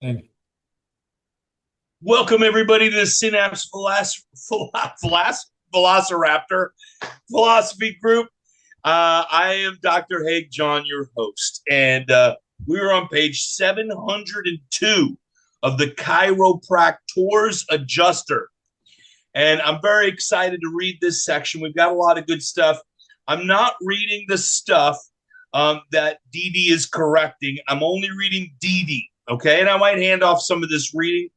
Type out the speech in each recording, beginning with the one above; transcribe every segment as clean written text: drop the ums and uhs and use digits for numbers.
Thank you. Welcome, everybody, to the Synapse Velociraptor Philosophy Group. I am Dr. Haig John, your host, and we are on page 702 of the Chiropractor's Adjuster. And I'm very excited to read this section. We've got a lot of good stuff. I'm not reading the stuff that DD is correcting. I'm only reading DD, okay? And I might hand off some of this reading,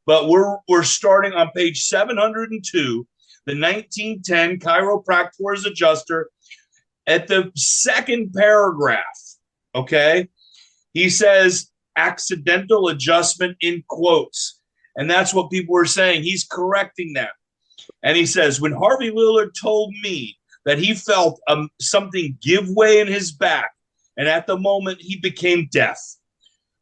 but we're starting on page 702, the 1910 Chiropractor's Adjuster, at the second paragraph, okay? He says accidental adjustment in quotes. And that's what people were saying. He's correcting that. And he says, when Harvey Lillard told me that he felt something give way in his back, and at the moment he became deaf.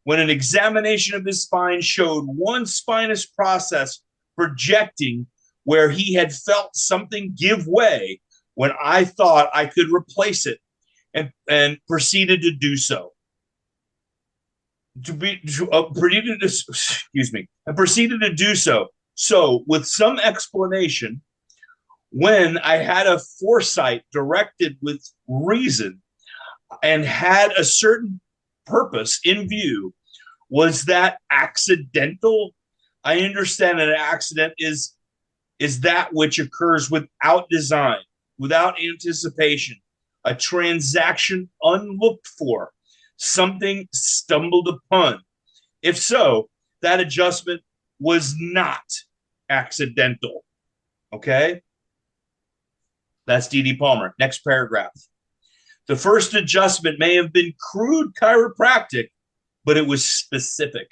When an examination of his spine showed one spinous process projecting where he had felt something give way, when I thought I could replace it, and proceeded to do so. Proceeded to do so. So, with some explanation, when I had a foresight directed with reason and had a certain purpose in view, was that accidental? I understand that an accident is that which occurs without design, without anticipation, a transaction unlooked for, something stumbled upon. If so, that adjustment was not accidental. Okay? That's D.D. Palmer. Next paragraph. The first adjustment may have been crude chiropractic, but it was specific.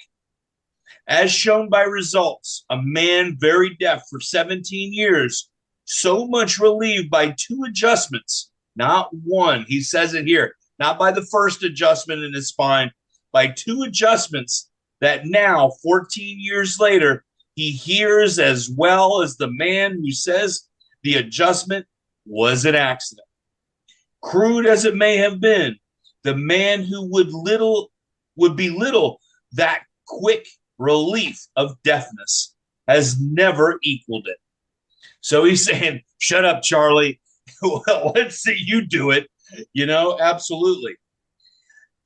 As shown by results, a man very deaf for 17 years, so much relieved by two adjustments, not one. He says it here, not by the first adjustment in his spine, by two adjustments that now, 14 years later, he hears as well as the man who says the adjustment was an accident. Crude as it may have been, the man who would belittle that quick relief of deafness has never equaled it. So he's saying, shut up, Charlie. Well, let's see you do it. Absolutely.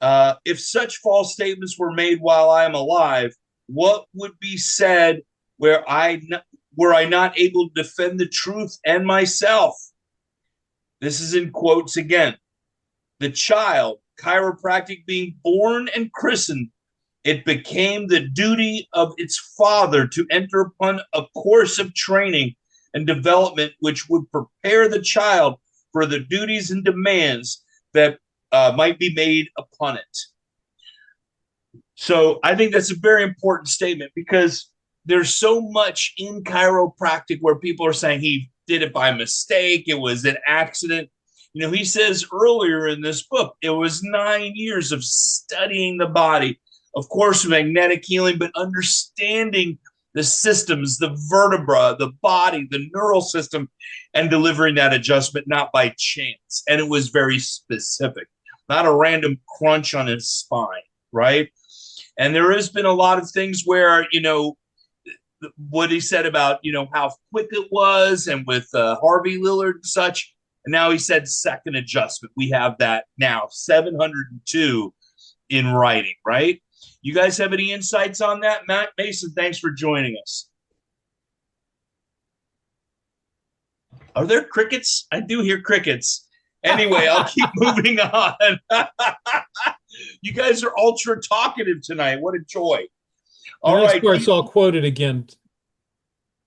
If such false statements were made while I am alive, what would be said were I not able to defend the truth and myself? This is in quotes again. The child, chiropractic, being born and christened, it became the duty of its father to enter upon a course of training and development which would prepare the child for the duties and demands that might be made upon it. So I think that's a very important statement, because there's so much in chiropractic where people are saying he did it by mistake, it was an accident. He says earlier in this book, it was 9 years of studying the body, of course, magnetic healing, but understanding the systems, the vertebra, the body, the neural system, and delivering that adjustment, not by chance. And it was very specific, not a random crunch on his spine, right? And there has been a lot of things where, what he said about, how quick it was, and with Harvey Lillard and such. And now he said second adjustment. We have that now, 702 in writing, right? You guys have any insights on that? Matt Mason, thanks for joining us. Are there crickets? I do hear crickets. Anyway, I'll keep moving on. You guys are ultra talkative tonight. What a joy. All right. The next part's all quoted again.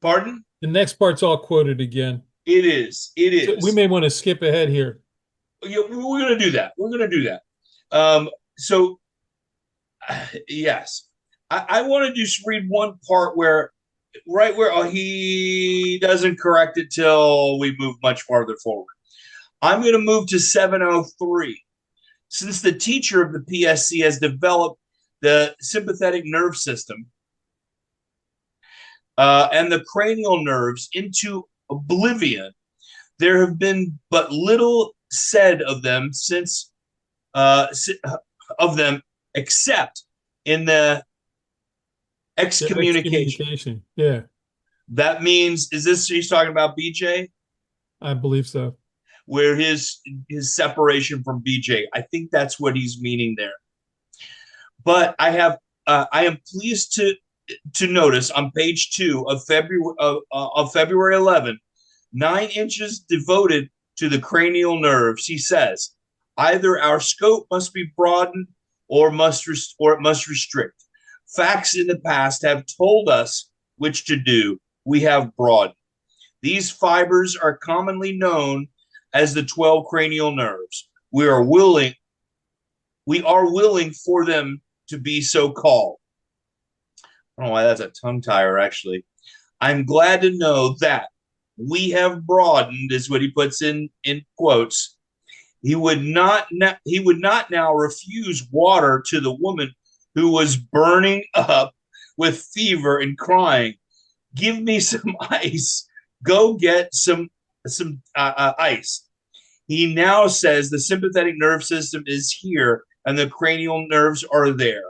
Pardon? The next part's all quoted again. It is. So we may want to skip ahead here. Yeah, we're going to do that. Yes. I want to just read one part where he doesn't correct it till we move much farther forward. I'm going to move to 703. Since the teacher of the PSC has developed the sympathetic nerve system and the cranial nerves into oblivion, there have been but little said of them except in the Excommunication. Excommunication. Yeah, That means, is this he's talking about BJ? I believe so. Where his separation from BJ. I think that's what he's meaning there. But I am pleased to notice on page 2 of February 11, 9 inches devoted to the cranial nerves. He says, either our scope must be broadened or it must restrict. Facts in the past have told us which to do. We have broadened. These fibers are commonly known as the 12 cranial nerves. We are willing for them to be so called. I don't know why that's a tongue tire, actually. I'm glad to know that we have broadened, is what he puts in quotes. He would not now refuse water to the woman who was burning up with fever and crying, give me some ice. Go get some ice. He now says the sympathetic nerve system is here and the cranial nerves are there.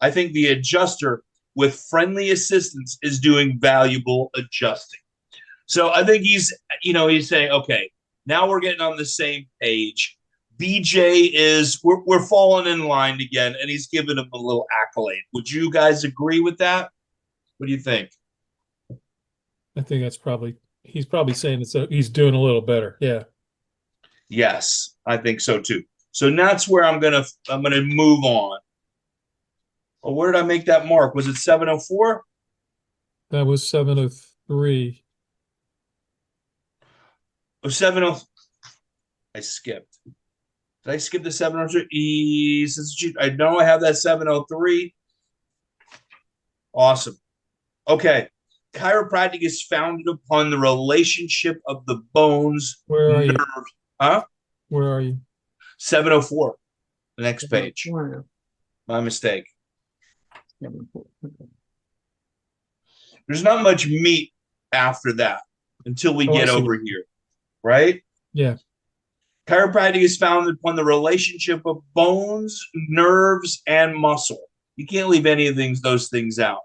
I think the adjuster with friendly assistance is doing valuable adjusting. So I think he's saying, okay, now we're getting on the same page. BJ we're falling in line again, and he's giving him a little accolade. Would you guys agree with that? What do you think? I think he's probably saying it's he's doing a little better. Yeah. Yes, I think so too. So that's where I'm gonna move on. Well, where did I make that mark? Was it 704? That was 703. Oh, 70. I skipped. Did I skip the 703? I know I have that 703. Awesome. Okay. Chiropractic is founded upon the relationship of the bones. Where are you? Huh? Where are you? 704. The next page. My mistake. 704. Okay. There's not much meat after that until we get over here, right? Yeah. Chiropractic is founded upon the relationship of bones, nerves, and muscle. You can't leave any of those things out.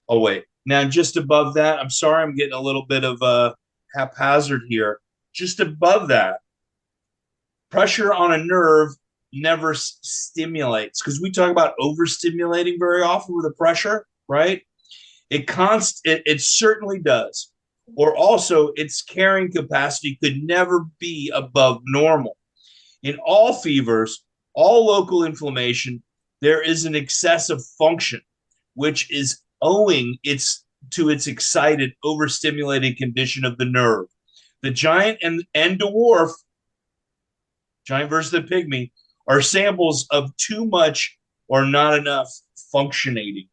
Oh, wait. Now, just above that, I'm sorry, I'm getting a little bit of haphazard here. Just above that, pressure on a nerve never stimulates, because we talk about overstimulating very often with the pressure, right? It certainly does. Or also, its carrying capacity could never be above normal. In all fevers, all local inflammation, there is an excessive function, which is owing to its excited, overstimulated condition of the nerve. The giant and dwarf, giant versus the pygmy, are samples of too much or not enough functionating.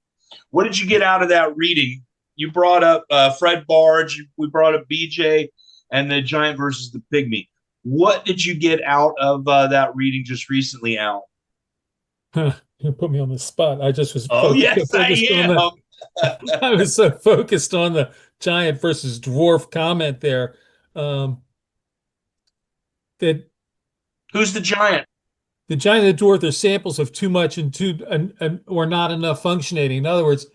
What did you get out of that reading? You brought up Fred Barge, we brought up BJ, and the giant versus the pygmy. What did you get out of that reading just recently, Al? You put me on the spot. I just was focused on I was so focused on the giant versus dwarf comment there. That who's the giant? The giant and the dwarf are samples of too much or not enough functioning. In other words,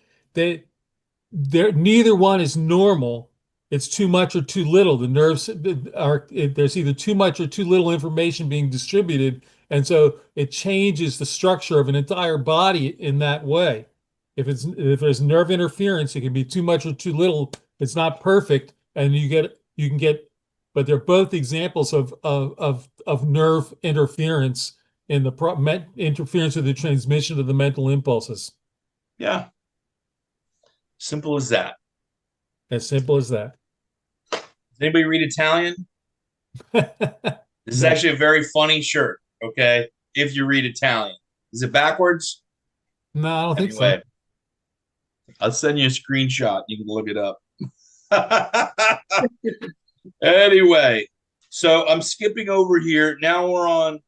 neither one is normal. It's too much or too little. The nerves there's either too much or too little information being distributed, and so it changes the structure of an entire body in that way. If there's nerve interference, it can be too much or too little. It's not perfect, and you can get, but they're both examples of nerve interference in the interference with the transmission of the mental impulses. Yeah. Simple as that. As simple as that. Does anybody read Italian? This is actually a very funny shirt, okay? If you read Italian. Is it backwards? No, I don't think so. I'll send you a screenshot. You can look it up. Anyway, so I'm skipping over here. Now we're on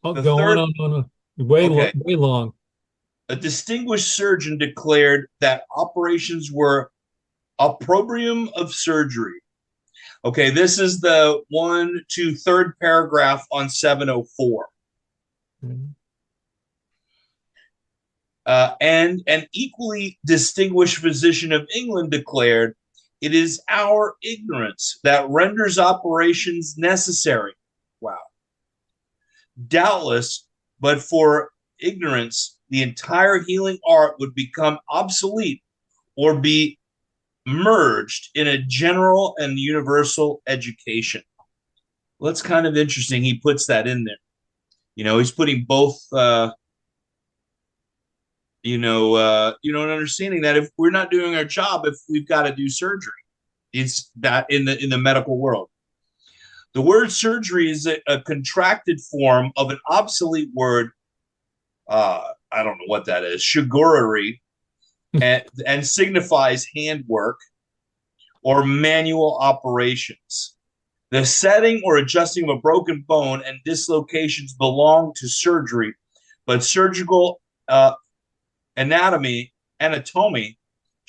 on. Way long. A distinguished surgeon declared that operations were opprobrium of surgery. Okay, this is the 1 to 3rd paragraph on 704. Mm-hmm. And an equally distinguished physician of England declared, "It is our ignorance that renders operations necessary." Wow. Doubtless, but for ignorance, the entire healing art would become obsolete or be merged in a general and universal education. Well, that's kind of interesting. He puts that in there. He's putting both, an understanding that if we're not doing our job, if we've got to do surgery, it's that in the medical world. The word surgery is a contracted form of an obsolete word. I don't know what that is. Shigurari, and signifies handwork or manual operations. The setting or adjusting of a broken bone and dislocations belong to surgery, but surgical anatomy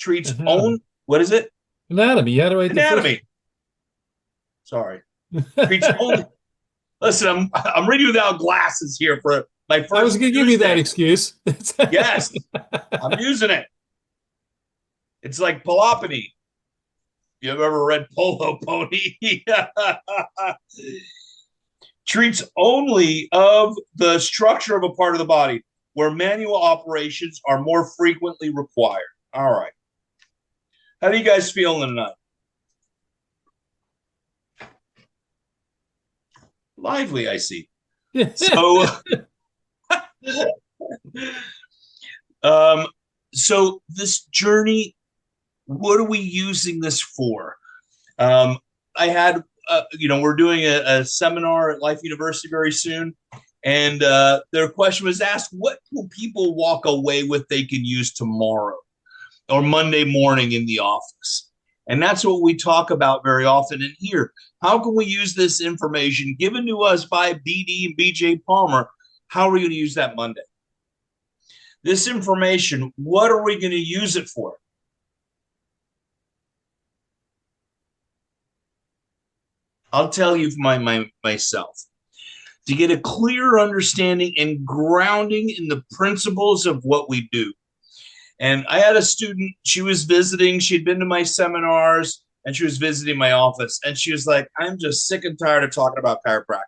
treats own. What is it? Anatomy. You had to write Anatomy. Sorry. Treats only. Listen, I'm reading without glasses here for my first. I was going to give you that excuse. Yes, I'm using it. It's like Palopany. You have ever read Polo Pony? Treats only of the structure of a part of the body where manual operations are more frequently required. All right. How do you guys feel tonight? Lively, I see. So, so this journey, what are we using this for? I had, we're doing a seminar at Life University very soon, and their question was asked, what will people walk away with they can use tomorrow or Monday morning in the office? And that's what we talk about very often in here. How can we use this information given to us by BD and BJ Palmer? How are we going to use that Monday? This information, what are we going to use it for? I'll tell you myself. To get a clear understanding and grounding in the principles of what we do. And I had a student, she was visiting, she'd been to my seminars, and she was visiting my office. And she was like, I'm just sick and tired of talking about chiropractic.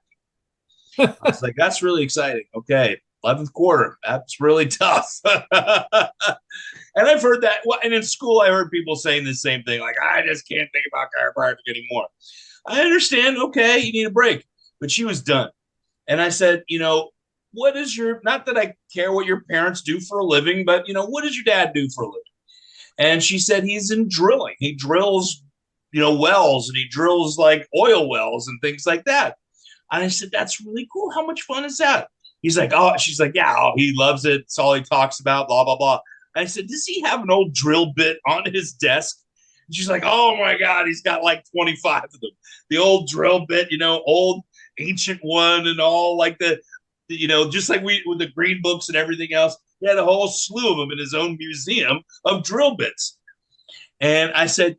I was like, that's really exciting. Okay, 11th quarter, that's really tough. And I've heard that. And in school, I heard people saying the same thing, like, I just can't think about chiropractic anymore. I understand. Okay, you need a break. But she was done. And I said, what is not that I care what your parents do for a living, but, what does your dad do for a living? And she said, he's in drilling. He drills, wells, and he drills like oil wells and things like that. And I said, that's really cool. How much fun is that? He's like, oh, she's like, yeah, he loves it. It's all he talks about, blah, blah, blah. And I said, does he have an old drill bit on his desk? And she's like, oh my God, he's got like 25 of them. The old drill bit, old ancient one and all like just like we with the green books and everything else. He had a whole slew of them in his own museum of drill bits. And I said,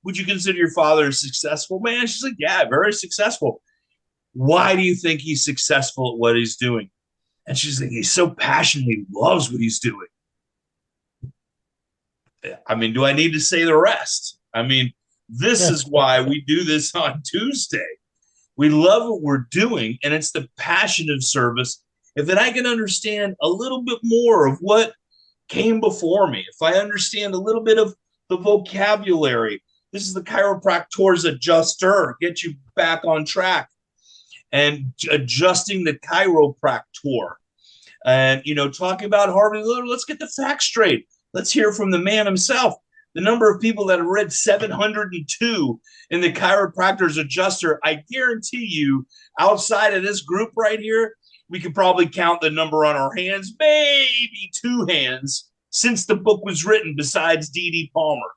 would you consider your father successful, man? She's like, yeah, very successful. Why do you think he's successful at what he's doing? And she's like, he's so passionate. He loves what he's doing. I mean, do I need to say the rest? I mean, this is why we do this on Tuesday. We love what we're doing, and it's the passion of service. If then I can understand a little bit more of what came before me, if I understand a little bit of the vocabulary, this is the chiropractor's adjuster, get you back on track, and adjusting the chiropractor. And, talking about Harvey Lillard, let's get the facts straight. Let's hear from the man himself. The number of people that have read 702 in the chiropractor's adjuster, I guarantee you, outside of this group right here, we could probably count the number on our hands, maybe 2 hands, since the book was written, besides D.D. Palmer.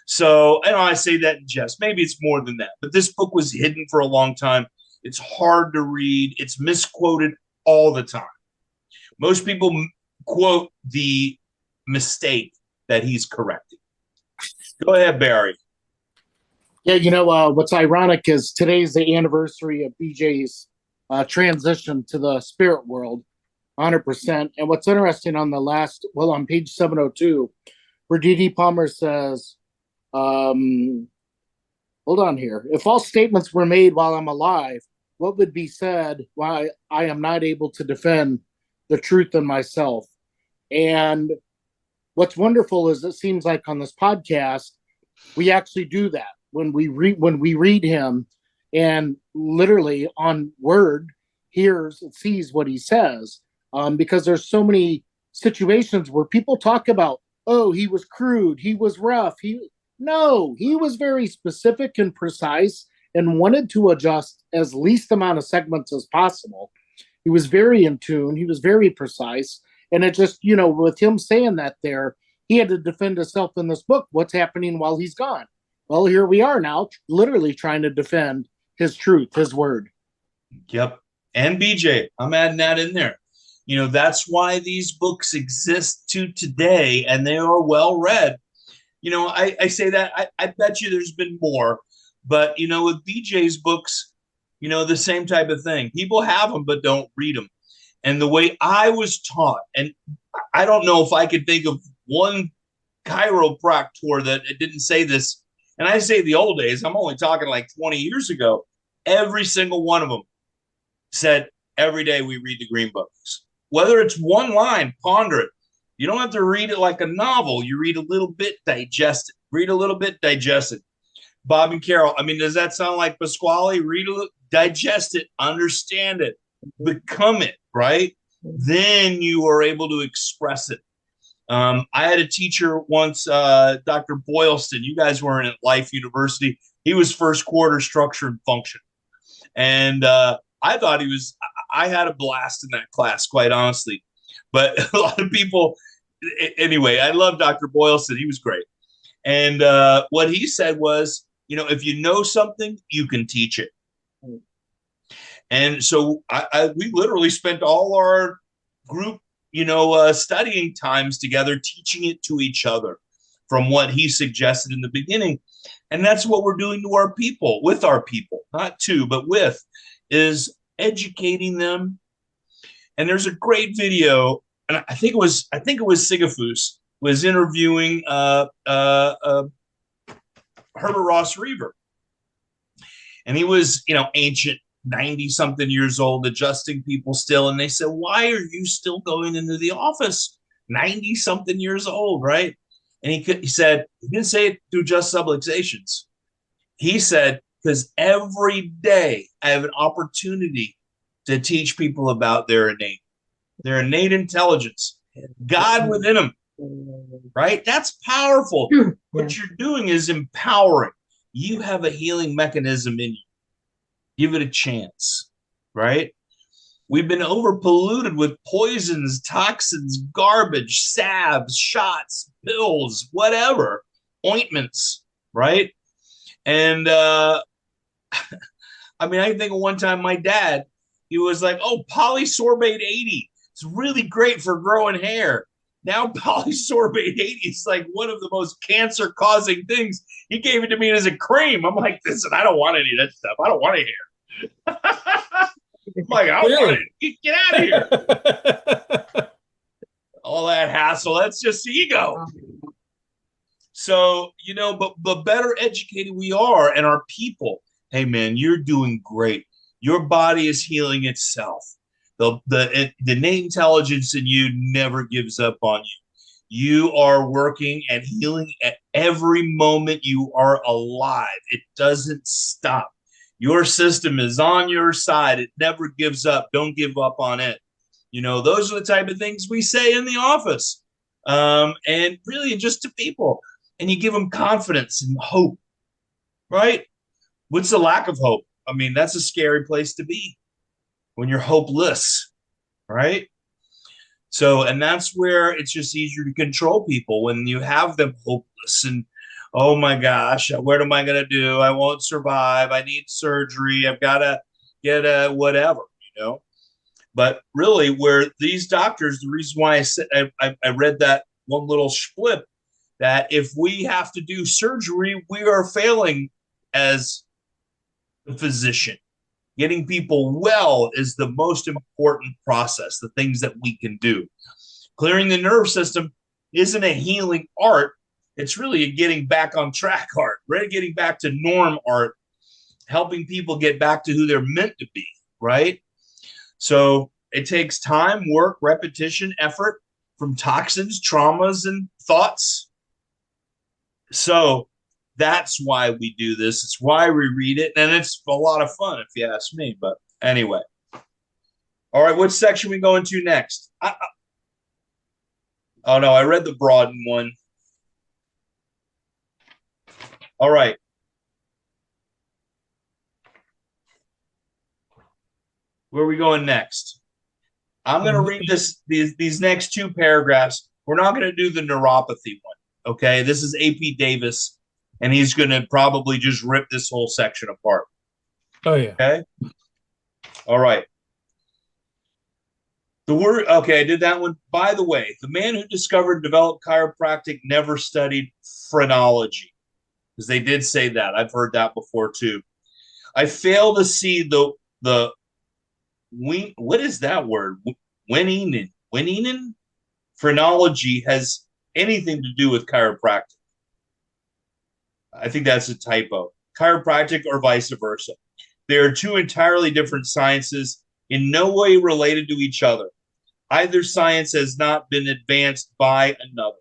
So, I say that in jest. Maybe it's more than that. But this book was hidden for a long time. It's hard to read. It's misquoted all the time. Most people quote the mistake that he's correcting. Go ahead, Barry. Yeah, what's ironic is today's the anniversary of BJ's transition to the spirit world. 100%. And what's interesting on on page 702, where D.D. Palmer says, hold on here. If all statements were made while I'm alive, what would be said why I am not able to defend the truth in myself? And what's wonderful is it seems like on this podcast, we actually do that when we read him and literally on word sees what he says. Because there's so many situations where people talk about, oh, he was crude, he was rough. No, he was very specific and precise and wanted to adjust as least amount of segments as possible. He was very in tune. He was very precise. And it just, with him saying that there, he had to defend himself in this book. What's happening while he's gone? Well, here we are now, literally trying to defend his truth, his word. Yep. And BJ, I'm adding that in there. That's why these books exist to today, and they are well read. I say that, I bet you there's been more, but, with BJ's books, the same type of thing. People have them, but don't read them. And the way I was taught, and I don't know if I could think of one chiropractor that didn't say this. And I say the old days, I'm only talking like 20 years ago. Every single one of them said, every day we read the green books. Whether it's one line, ponder it. You don't have to read it like a novel. You read a little bit, digest it. Read a little bit, digest it. Bob and Carol, does that sound like Pasquale? Read a little, digest it, understand it, become it, right? Then you are able to express it. I had a teacher once, Dr. Boylston. You guys weren't at Life University. He was first quarter structure and function. And I thought I had a blast in that class, quite honestly. But a lot of people, anyway, I love Dr. Boylston. He was great. And what he said was, if you know something, you can teach it. And so we literally spent all our group, studying times together, teaching it to each other from what he suggested in the beginning. And that's what we're doing to our people, with our people, not to, but with, is educating them. And there's a great video, and I think it was Sigafus was interviewing Herbert Ross Reaver. And he was, ancient, 90-something years old, adjusting people still. And they said, why are you still going into the office? 90-something years old, right? And he said, he didn't say it through just subluxations. He said, because every day I have an opportunity to teach people about their innate intelligence, God within them, right? That's powerful. What you're doing is empowering. You have a healing mechanism in you. Give it a chance, right? We've been overpolluted with poisons, toxins, garbage, salves, shots, pills, whatever, ointments, right? And I can think of one time my dad, he was like, oh, polysorbate 80. It's really great for growing hair. Now polysorbate 80 is like one of the most cancer-causing things. He gave it to me as a cream. I'm like, listen, I don't want any of that stuff. I don't want to hair. I'm like, I don't want it. Get out of here. All that hassle, that's just ego. So, but better educated we are, and our people, hey man, you're doing great. Your body is healing itself. The innate intelligence in you never gives up on you. You are working and healing at every moment you are alive. It doesn't stop. Your system is on your side. It never gives up. Don't give up on it. Those are the type of things we say in the office, and really just to people. And you give them confidence and hope, right? What's the lack of hope? That's a scary place to be when you're hopeless, right? So, and that's where it's just easier to control people when you have them hopeless and, oh my gosh, what am I going to do? I won't survive. I need surgery. I've got to get a whatever, But really, where these doctors, the reason why I read that one little split, that if we have to do surgery, we are failing as a physician. Getting people well is the most important process, the things that we can do. Clearing the nerve system isn't a healing art. It's really a getting back on track art, right? Getting back to norm art, helping people get back to who they're meant to be, right? So it takes time, work, repetition, effort from toxins, traumas, and thoughts. So that's why we do this. It's why we read it. And it's a lot of fun, if you ask me. But anyway. All right, what section we go into next? Oh, no, I read the Broaden one. All right. Where are we going next? I'm going to read these next two paragraphs. We're not going to do the neuropathy one, okay? This is AP Davis, and he's going to probably just rip this whole section apart. Oh, yeah. Okay? All right. Okay, I did that one. By the way, the man who discovered and developed chiropractic never studied phrenology, because they did say that. I've heard that before, too. I fail to see what is that word? Winningen? Phrenology has anything to do with chiropractic. I think that's a typo. Chiropractic or vice versa. They are two entirely different sciences, in no way related to each other. Either science has not been advanced by another.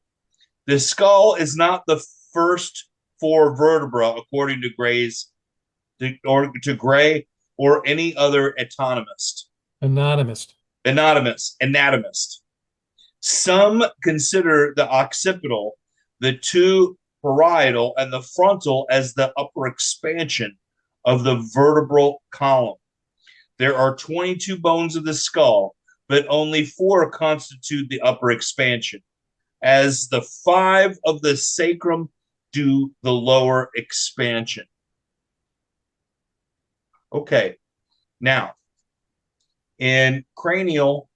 The skull is not the first four vertebra, according to Gray or any other anatomist. Some consider the occipital, the two parietal, and the frontal as the upper expansion of the vertebral column. There are 22 bones of the skull, but only 4 constitute the upper expansion, as the 5 of the sacrum do the lower expansion. Okay, now, in cranial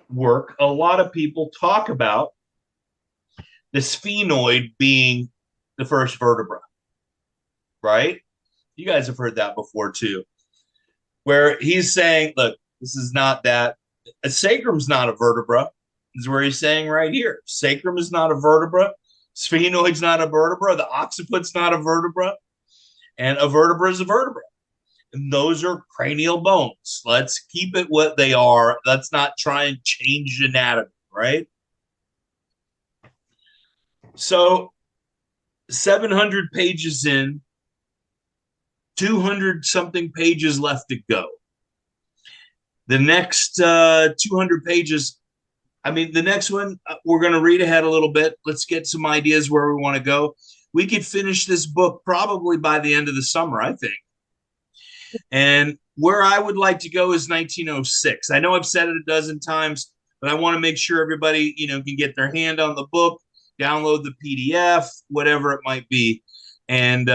work, a lot of people talk about the sphenoid being the first vertebra, right? You guys have heard that before too, where he's saying, look, this is not that. A sacrum's not a vertebra, is where he's saying right here. Sacrum is not a vertebra. Sphenoid's not a vertebra. The occipit's not a vertebra. And a vertebra is a vertebra. And those are cranial bones. Let's keep it what they are. Let's not try and change anatomy, right? So 700 pages in, 200 something pages left to go. The next 200 pages, the next one, we're going to read ahead a little bit. Let's get some ideas where we want to go. We could finish this book probably by the end of the summer, I think. And where I would like to go is 1906. I know I've said it a dozen times, but I want to make sure everybody, can get their hand on the book, download the PDF, whatever it might be. And,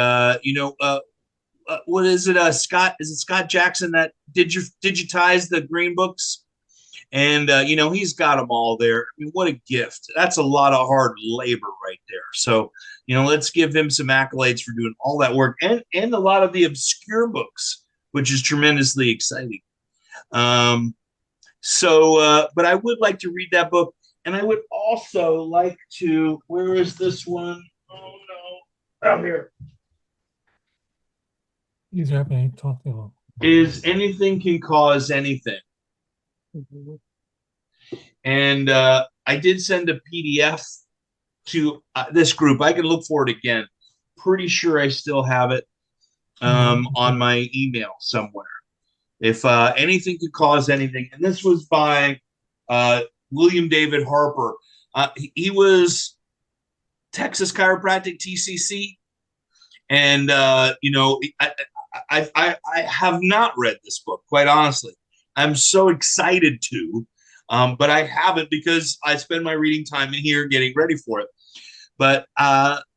what is it? Scott, is it Scott Jackson that digitized the green books? And, he's got them all there. What a gift. That's a lot of hard labor right there. So, let's give him some accolades for doing all that work and a lot of the obscure books, which is tremendously exciting. But I would like to read that book. And I would also like to, where is this one? Oh, no. Out here. These are happening. Talking about. Is anything can cause anything. Mm-hmm. And I did send a PDF to this group. I can look for it again. Pretty sure I still have it on my email somewhere. If anything could cause anything. And this was by William David Harper. He was Texas Chiropractic, TCC. And, I have not read this book, quite honestly. I'm so excited to, but I haven't because I spend my reading time in here getting ready for it. But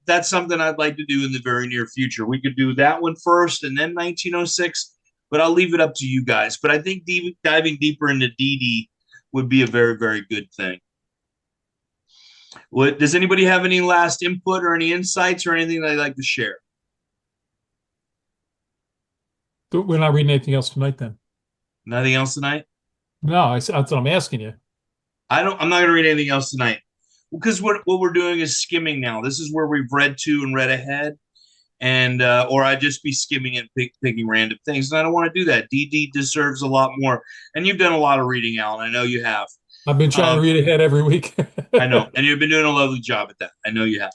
that's something I'd like to do in the very near future. We could do that one first and then 1906, but I'll leave it up to you guys. But I think diving deeper into DD would be a very, very good thing. Does anybody have any last input or any insights or anything they'd like to share? But we're not reading anything else tonight then. Nothing else tonight? No, that's what I'm asking you. I'm not gonna read anything else tonight. Because what we're doing is skimming now. This is where we've read to and read ahead. And or I'd just be skimming and picking random things. And I don't want to do that. DD deserves a lot more. And you've done a lot of reading, Alan. I know you have. I've been trying to read ahead every week. I know, and you've been doing a lovely job at that. I know you have.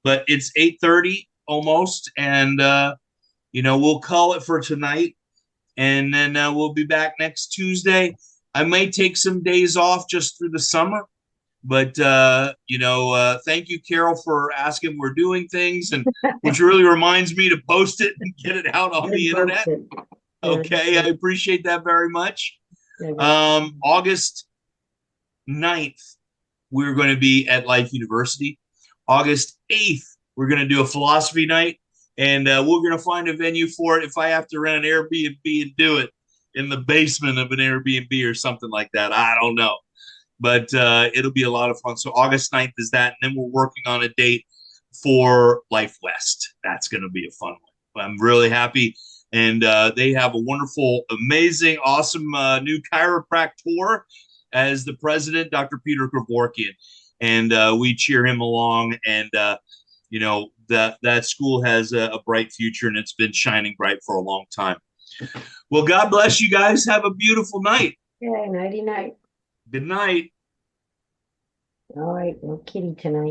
But it's 8:30 almost, and we'll call it for tonight, and then we'll be back next Tuesday. I may take some days off just through the summer, but thank you, Carol, for asking. We're doing things, and which really reminds me to post it and get it out on the internet. Okay, I appreciate that very much. August 9th, we're going to be at Life University. August 8th, we're going to do a philosophy night, and we're going to find a venue for it. If I have to rent an Airbnb and do it in the basement of an Airbnb or something like that, I don't know. But it'll be a lot of fun. So August 9th is that, and then we're working on a date for Life West. That's going to be a fun one. I'm really happy. And they have a wonderful, amazing, awesome new chiropractor as the president, Dr. Peter Kevorkian. And we cheer him along. And, that school has a bright future, and it's been shining bright for a long time. Well, God bless you guys. Have a beautiful night. Yeah, nighty night. Good night. All right, no kitty tonight.